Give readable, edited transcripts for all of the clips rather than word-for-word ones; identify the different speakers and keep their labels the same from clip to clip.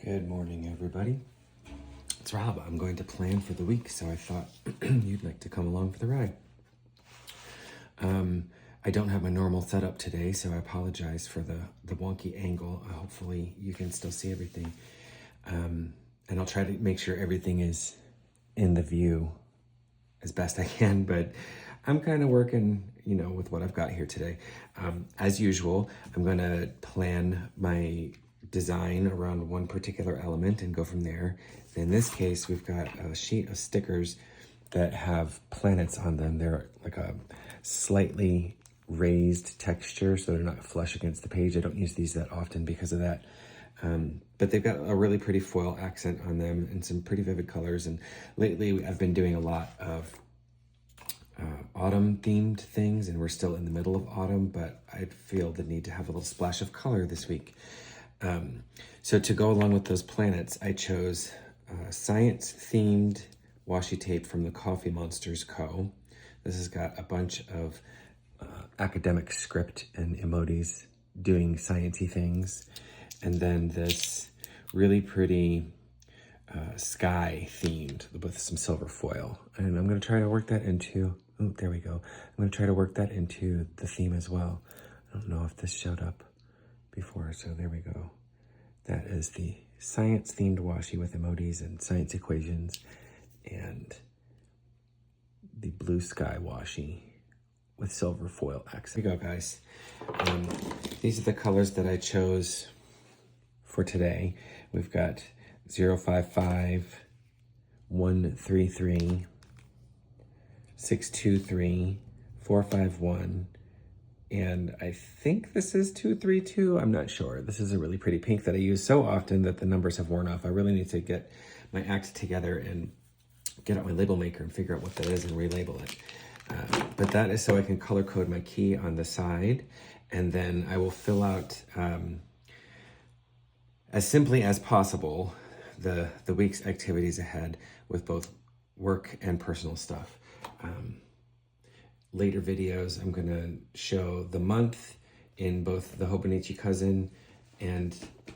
Speaker 1: Good morning, everybody. It's Rob. I'm going to plan for the week, so I thought you'd like to come along for the ride. I don't have my normal setup today, so I apologize for the wonky angle. Hopefully you can still see everything. And I'll try to make sure everything is in the view as best I can, but I'm kind of working, with what I've got here today. As usual, I'm going to plan my design around one particular element and go from there. In this case, we've got a sheet of stickers that have planets on them. They're like a slightly raised texture, so they're not flush against the page. I don't use these that often because of that. But they've got a really pretty foil accent on them and some pretty vivid colors. And lately I've been doing a lot of autumn themed things, and we're still in the middle of autumn, but I feel the need to have a little splash of color this week. So to go along with those planets, I chose science themed washi tape from the Coffee Monsters Co. This has got a bunch of academic script and emotis doing sciencey things. And then this really pretty sky themed with some silver foil. And I'm going to try to work that into, oh, there we go. I'm going to try to work that into the theme as well. I don't know if this showed up before, so there we go. That is the science themed washi with emotis and science equations, and the blue sky washi with silver foil accent. Here we go, guys. These are the colors that I chose for today. We've got 055, 133, 623, 451, and I think this is 232. I'm not sure. This is a really pretty pink that I use so often that the numbers have worn off. I really need to get my act together and get out my label maker and figure out what that is and relabel it. But that is so I can color code my key on the side, and then I will fill out as simply as possible the week's activities ahead with both work and personal stuff. Later videos, I'm going to show the month in both the Hobonichi Cousin and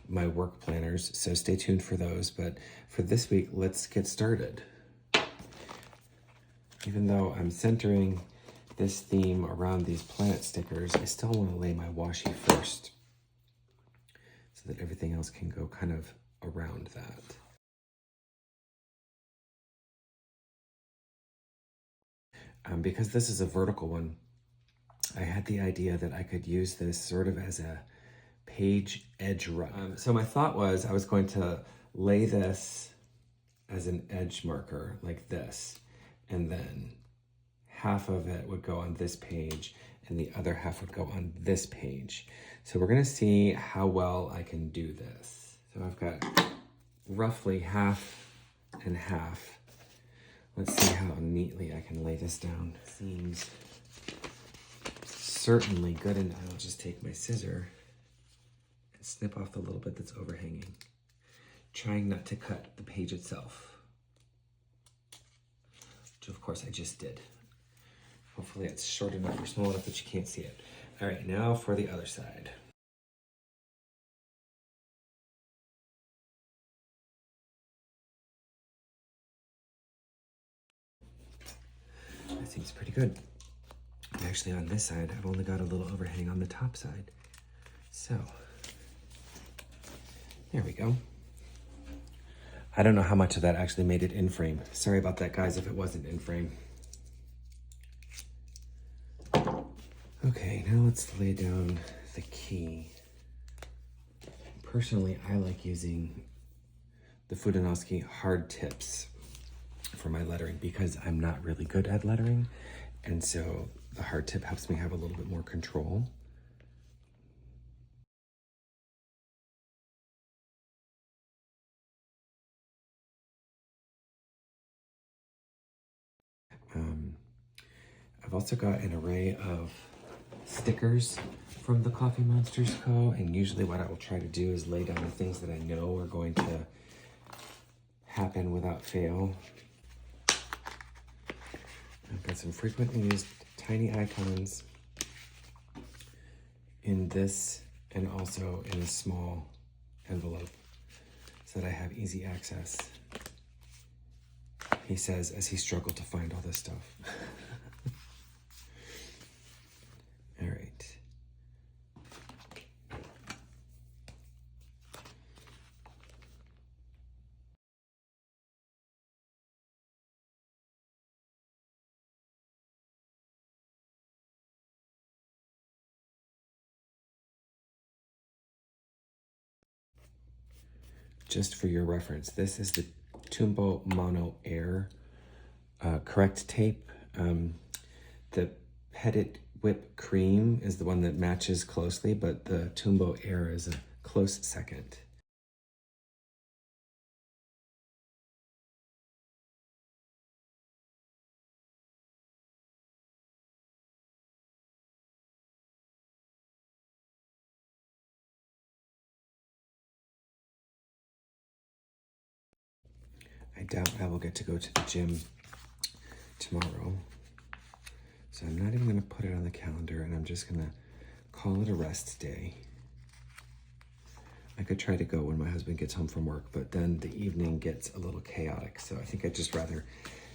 Speaker 1: my work planners, so stay tuned for those. But for this week, let's get started. Even though I'm centering this theme around these planet stickers, I still want to lay my washi first so that everything else can go kind of around that. Because this is a vertical one, I had the idea that I could use this sort of as a page edge run. So my thought was I was going to lay this as an edge marker like this, and then half of it would go on this page and the other half would go on this page. So we're gonna see how well I can do this. So I've got roughly half and half. Let's see how neatly I can lay this down. Seems certainly good, and I'll just take my scissor and snip off the little bit that's overhanging, trying not to cut the page itself, which of course I just did. Hopefully it's short enough or small enough that you can't see it. All right, now for the other side. That seems pretty good. Actually, on this side, I've only got a little overhang on the top side. So, there we go. I don't know how much of that actually made it in frame. Sorry about that, guys, if it wasn't in frame. Okay, now let's lay down the key. Personally, I like using the Fudenosuke hard tips for my lettering because I'm not really good at lettering, and so the hard tip helps me have a little bit more control. I've also got an array of stickers from the Coffee Monsters Co. And usually what I will try to do is lay down the things that I know are going to happen without fail. I've got some frequently used tiny icons in this and also in a small envelope. so that I have easy access. He says as he struggled to find all this stuff. All right. Just for your reference, this is the Tumbo Mono Air correct tape. The Petit Whip Cream is the one that matches closely, but the Tumbo Air is a close second. I doubt I will get to go to the gym tomorrow, so I'm not even going to put it on the calendar, and I'm just going to call it a rest day. I could try to go when my husband gets home from work, but then the evening gets a little chaotic, so I think I'd just rather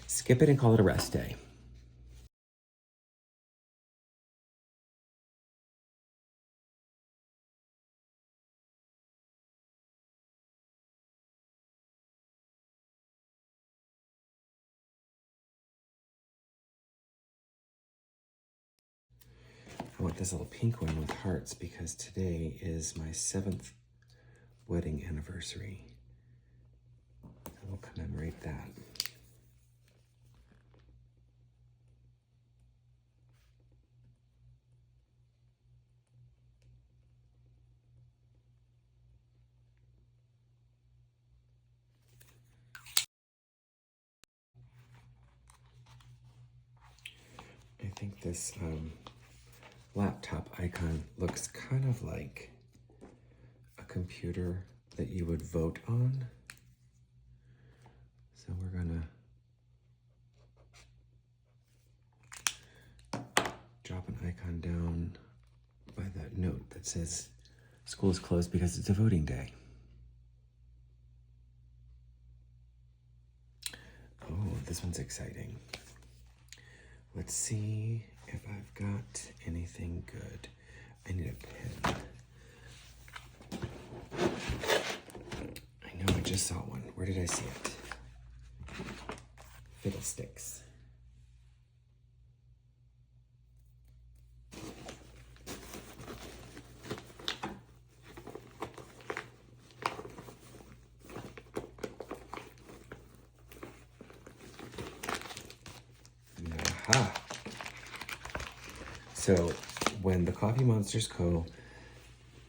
Speaker 1: skip it and call it a rest day. I want this little pink one with hearts because today is my 7th wedding anniversary. I will commemorate that. I think this laptop icon looks kind of like a computer that you would vote on. So we're gonna drop an icon down by that note that says school is closed because it's a voting day. Oh, this one's exciting. Let's see if I've got anything good. I need a pen. I know I just saw one. Where did I see it? Fiddlesticks. Aha. So when the Coffee Monsters Co.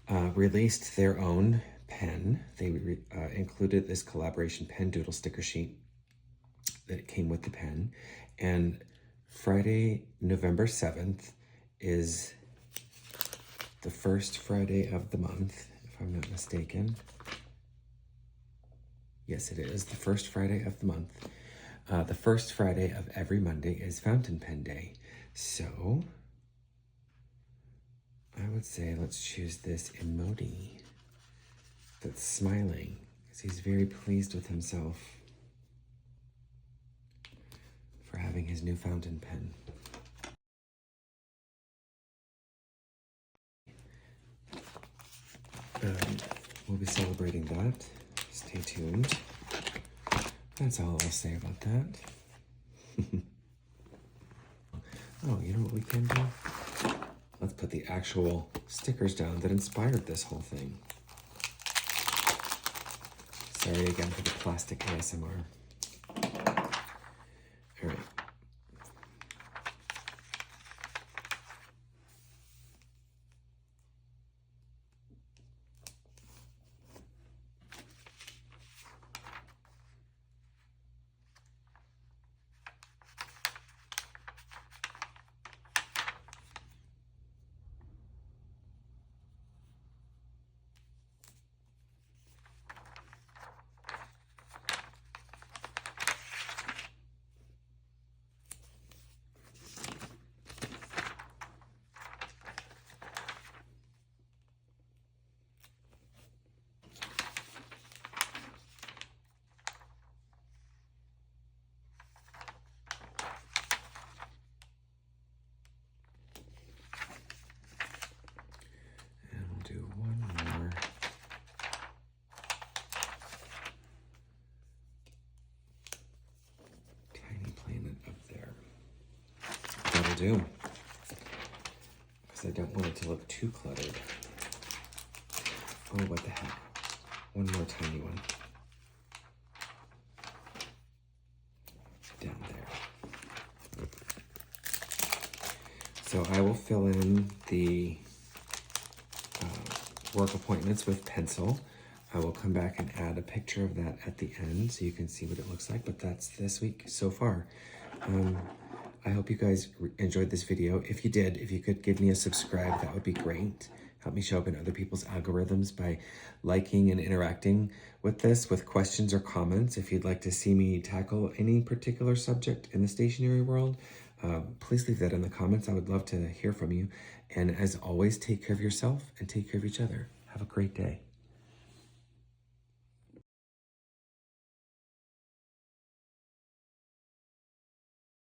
Speaker 1: Released their own pen, they included this collaboration pen doodle sticker sheet that came with the pen. And Friday, November 7th is the first Friday of the month, if I'm not mistaken. Yes, it is the first Friday of the month. The first Friday of every Monday is Fountain Pen Day. So I would say let's choose this emoji that's smiling because he's very pleased with himself for having his new fountain pen. We'll be celebrating that. Stay tuned. That's all I'll say about that. Oh, you know what we can do? Let's put the actual stickers down that inspired this whole thing. Sorry again for the plastic ASMR. All right. do. Because I don't want it to look too cluttered. Oh, what the heck. One more tiny one. Down there. So I will fill in the work appointments with pencil. I will come back and add a picture of that at the end so you can see what it looks like, but that's this week so far. I hope you guys enjoyed this video. If you did, if you could give me a subscribe, that would be great. Help me show up in other people's algorithms by liking and interacting with this with questions or comments. If you'd like to see me tackle any particular subject in the stationery world, please leave that in the comments. I would love to hear from you. And as always, take care of yourself and take care of each other. Have a great day.